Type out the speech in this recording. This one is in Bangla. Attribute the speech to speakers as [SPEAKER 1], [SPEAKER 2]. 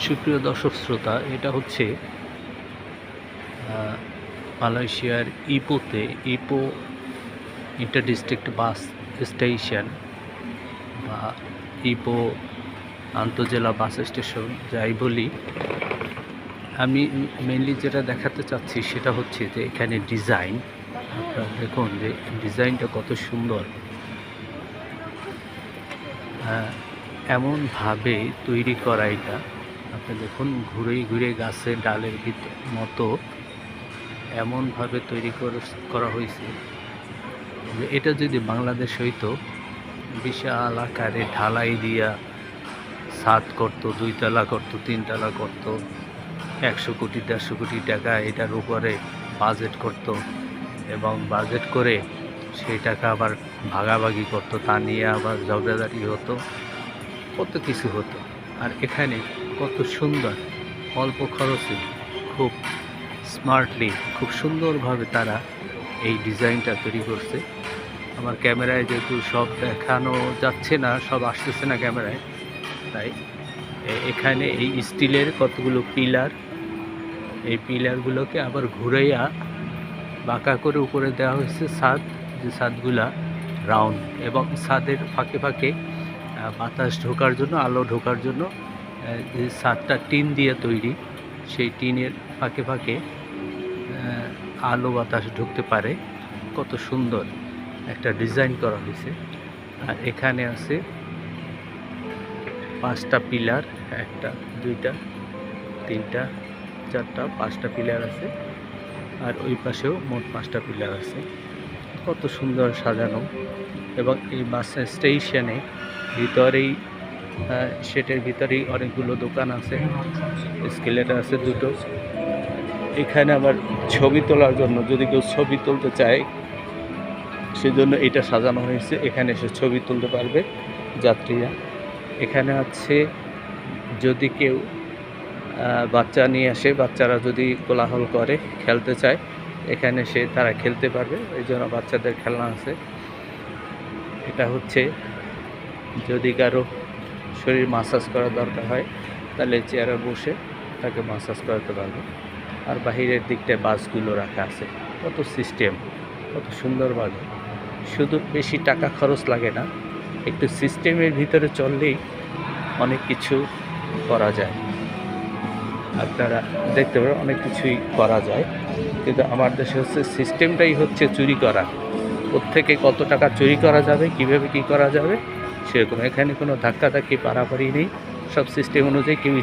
[SPEAKER 1] সুপ্রিয় দর্শক শ্রোতা, এটা হচ্ছে মালয়েশিয়ার ইপোতে ইপো ইন্টার ডিস্ট্রিক্ট বাস স্টেশন বা ইপো আন্তজেলা বাস স্টেশন যাই বলি। আমি মেনলি যেটা দেখাতে চাচ্ছি সেটা হচ্ছে যে এখানে ডিজাইন, আপনারা দেখুন যে ডিজাইনটা কত সুন্দর। এমনভাবে তৈরি করা এটা, আপনি দেখুন ঘুরে ঘুরে গাছের ডালের মতো এমনভাবে তৈরি করা হয়েছে যে এটা যদি বাংলাদেশ হইতো বিশাল আকারে ঢালাই দিয়া ছাদ করতো, 2 তলা করতো, 3 তলা করতো, 100 কোটি 150 কোটি টাকা এটার উপরে বাজেট করত এবং বাজেট করে সেই টাকা আবার ভাগাভাগি করতো, তা নিয়ে আবার ঝগড়াঝাটি হতো, কত কিছু হতো। আর এখানে কত সুন্দর অল্প খরচে খুব স্মার্টলি খুব সুন্দরভাবে তারা এই ডিজাইনটা তৈরি করছে। আমার ক্যামেরায় যেহেতু সব দেখানো যাচ্ছে না, সব আসতেছে না ক্যামেরায়, তাই এখানে এই স্টিলের কতগুলো পিলার, এই পিলারগুলোকে আবার ঘুরাইয়া বাঁকা করে উপরে দেওয়া হয়েছে ছাদ, যে ছাদগুলা রাউন্ড, এবং ছাদের ফাঁকে ফাঁকে বাতাস ঢোকার জন্য, আলো ঢোকার জন্য যে ছাদটা টিন দিয়ে তৈরি, সেই টিনের ফাঁকে ফাঁকে আলো বাতাস ঢুকতে পারে। কত সুন্দর একটা ডিজাইন করা হয়েছে। আর এখানে আছে 5টা পিলার, 1টা 2টা 3টা 4টা 5টা পিলার আছে, আর ওই পাশেও মোট 5টা পিলার আছে। কত সুন্দর সাজানো। এবং এই বাস স্টেশনে ভিতরেই সেটার ভিতরেই অনেকগুলো দোকান আছে, স্কেলেটার আছে 2টো। এখানে আবার ছবি তোলার জন্য, যদি কেউ ছবি তুলতে চায় সেজন্য এটা সাজানো হয়েছে, এখানে এসে ছবি তুলতে পারবে যাত্রীরা। এখানে আছে যদি কেউ বাচ্চা নিয়ে আসে, বাচ্চারা যদি কোলাহল করে, খেলতে চায়, এখানে সে তারা খেলতে পারবে, এই জন্য বাচ্চাদের খেলনা আছে। এটা হচ্ছে যদি কারো শরীর মাসাজ করার দরকার হয় তাহলে চেয়ারে বসে তাকে মাসাজ করাতে পারবে। আর বাহিরের দিকটায় বাসগুলো রাখা আছে, কত সিস্টেম, কত সুন্দরভাবে। শুধু বেশি টাকা খরচ লাগে না, একটু সিস্টেমের ভিতরে চললেই অনেক কিছু করা যায়। আপনারা দেখতে পারেন অনেক কিছুই করা যায়, কিন্তু আমার দেশে হচ্ছে সিস্টেমটাই হচ্ছে চুরি করা। প্রত্যেকে কত টাকা চুরি করা যাবে, কিভাবে কি করা যাবে সেরকম। এখানে কোনো ধাক্কাধাক্কি পারাপারি নেই, সব সিস্টেম অনুযায়ী কেউ